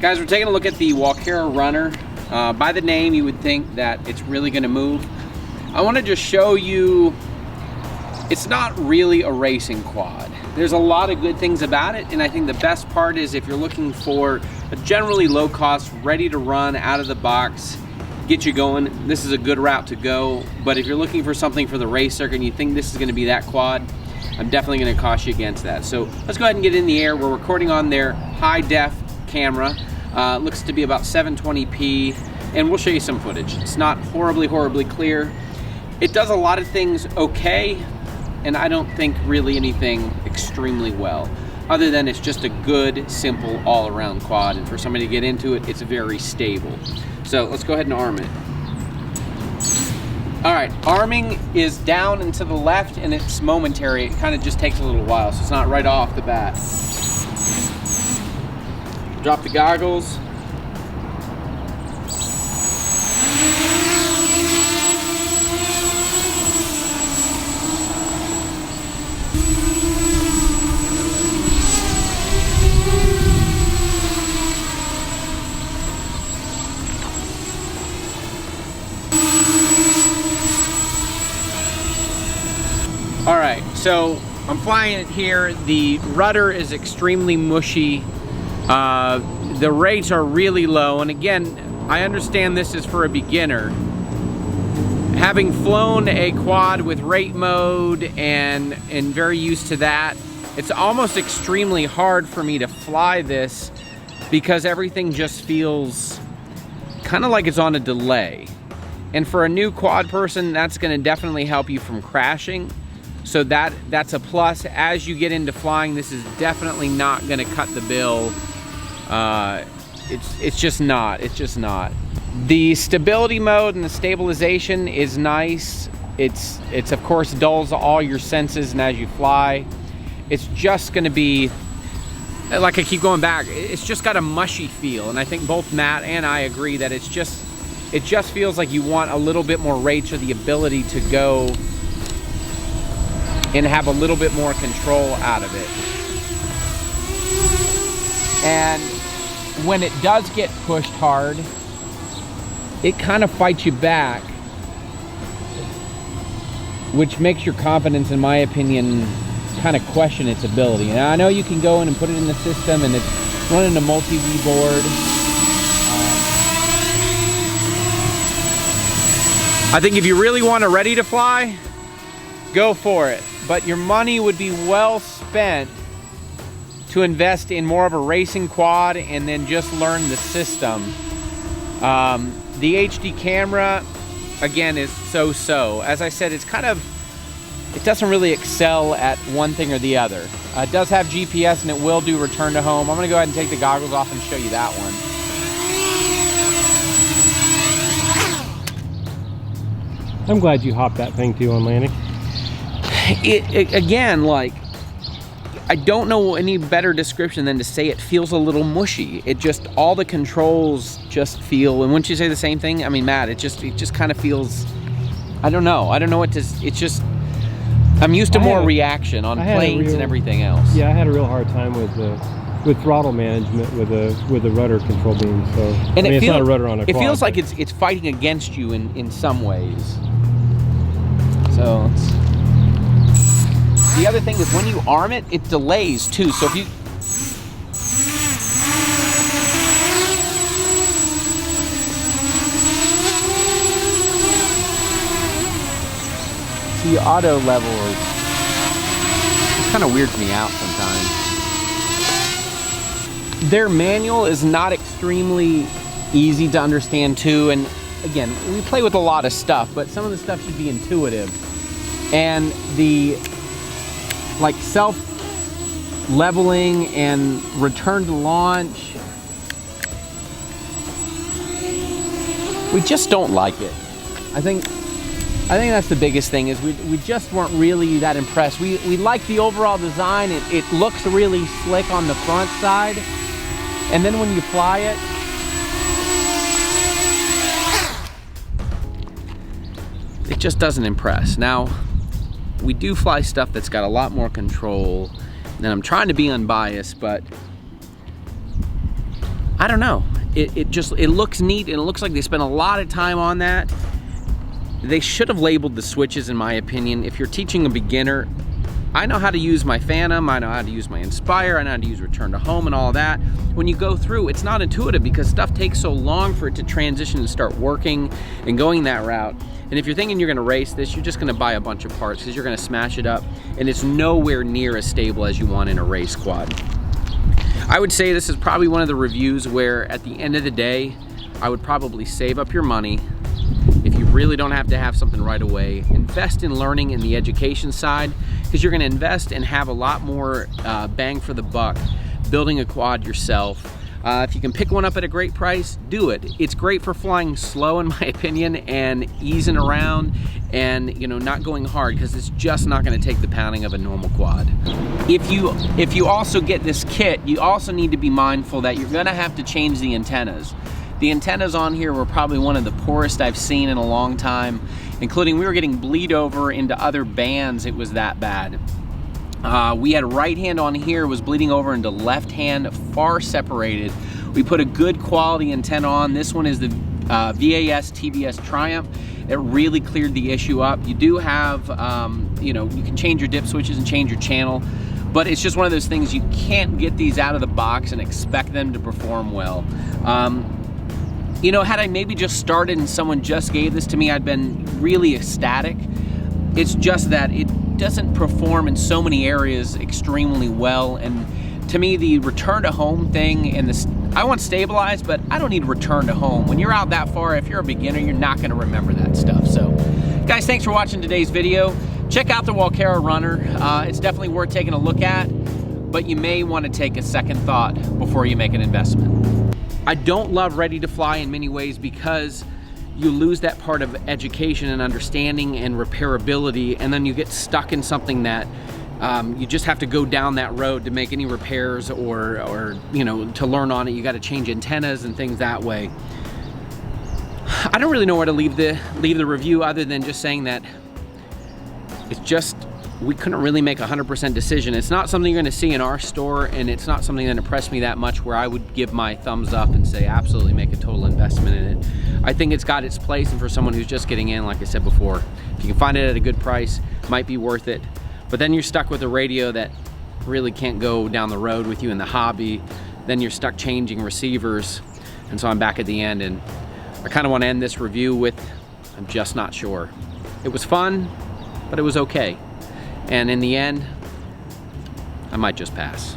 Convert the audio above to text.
Guys, we're taking a look at the Walkera runner. By the name, you would think that it's really gonna move. I wanna just show you, it's not really a racing quad. There's a lot of good things about it, and I think the best part is if you're looking for a generally low cost, ready to run, out of the box, get you going, this is a good route to go. But if you're looking for something for the race circuit and you think this is gonna be that quad, I'm definitely gonna caution you against that. So let's go ahead and get in the air. We're recording on their high def camera. Looks to be about 720p, and we'll show you some footage. It's not horribly clear. It does a lot of things okay, and I don't think really anything extremely well, other than it's just a good, simple, all-around quad, and for somebody to get into it, it's very stable. So let's go ahead and arm it. All right, arming is down and to the left, and it's momentary. It kind of just takes a little while, so it's not right off the bat. Drop the goggles. All right, so I'm flying it here. The rudder is extremely mushy. The rates are really low, and again, I understand this is for a beginner. Having flown a quad with rate mode and very used to that, it's almost extremely hard for me to fly this because everything just feels kind of like it's on a delay. And for a new quad person, that's gonna definitely help you from crashing. So that's a plus. As you get into flying, this is definitely not gonna cut the bill. It's just not. The stability mode and the stabilization is nice. It's of course dulls all your senses, and as you fly, it's just gonna be, like I keep going back, it's just got a mushy feel, and I think both Matt and I agree that it just feels like you want a little bit more rates or the ability to go and have a little bit more control out of it. And when it does get pushed hard, it kind of fights you back, which makes your confidence, in my opinion, kind of question its ability. And I know you can go in and put it in the system, and it's running a multi-V board. I think if you really want a ready to fly, go for it. But your money would be well spent to invest in more of a racing quad and then just learn the system. The HD camera, again, is so-so. As I said, it doesn't really excel at one thing or the other. It does have GPS, and it will do return to home. I'm gonna go ahead and take the goggles off and show you that one. I'm glad you hopped that thing too on landing. Again, like, I don't know any better description than to say it feels a little mushy. It just, all the controls just feel, and wouldn't you say the same thing? I mean, Matt, it just kind of feels, I don't know what to, it's just, I'm used to more reaction on planes and everything else. Yeah, I had a real hard time with throttle management with the rudder control beam. So, and it's not a rudder on a quad. It feels like it's fighting against you in some ways. So the other thing is when you arm it, it delays too. So if you see, auto level is, it kind of weirds me out sometimes. Their manual is not extremely easy to understand too, and again, we play with a lot of stuff, but some of the stuff should be intuitive. And the like self-leveling and return to launch, we just don't like it. I think that's the biggest thing, is we just weren't really that impressed. We like the overall design. It looks really slick on the front side, and then when you fly it, it just doesn't impress. Now, we do fly stuff that's got a lot more control, and I'm trying to be unbiased, but I don't know. It looks neat, and it looks like they spent a lot of time on that. They should have labeled the switches, in my opinion. If you're teaching a beginner, I know how to use my Phantom, I know how to use my Inspire, I know how to use Return to Home and all that. When you go through, it's not intuitive because stuff takes so long for it to transition and start working and going that route. And if you're thinking you're gonna race this, you're just gonna buy a bunch of parts because you're gonna smash it up, and it's nowhere near as stable as you want in a race quad. I would say this is probably one of the reviews where at the end of the day, I would probably save up your money. If you really don't have to have something right away, invest in learning in the education side, because you're gonna invest and have a lot more bang for the buck building a quad yourself. If you can pick one up at a great price, do it. It's great for flying slow, in my opinion, and easing around and, you know, not going hard, because it's just not gonna take the pounding of a normal quad. If you also get this kit, you also need to be mindful that you're gonna have to change the antennas. The antennas on here were probably one of the poorest I've seen in a long time, including we were getting bleed over into other bands. It was that bad. We had right hand on here, was bleeding over into left hand, far separated. We put a good quality antenna on. This one is the VAS TBS Triumph. It really cleared the issue up. You do have, you know, you can change your dip switches and change your channel, but it's just one of those things, you can't get these out of the box and expect them to perform well. You know, had I maybe just started and someone just gave this to me, I'd been really ecstatic. It's just that it doesn't perform in so many areas extremely well, and to me the return to home thing and this, I want stabilized, but I don't need return to home. When you're out that far, if you're a beginner, you're not gonna remember that stuff. So guys, thanks for watching today's video. Check out the Walkera runner. It's definitely worth taking a look at, but you may want to take a second thought before you make an investment. I don't love Ready to Fly in many ways because you lose that part of education and understanding and repairability, and then you get stuck in something that you just have to go down that road to make any repairs or you know, to learn on it. You got to change antennas and things that way. I don't really know where to leave the review other than just saying that it's just, we couldn't really make a 100% decision. It's not something you're gonna see in our store, and it's not something that impressed me that much where I would give my thumbs up and say absolutely make a total investment in it. I think it's got its place, and for someone who's just getting in, like I said before, if you can find it at a good price, it might be worth it. But then you're stuck with a radio that really can't go down the road with you in the hobby. Then you're stuck changing receivers. And so I'm back at the end, and I kind of want to end this review with, I'm just not sure. It was fun, but it was okay. And in the end, I might just pass.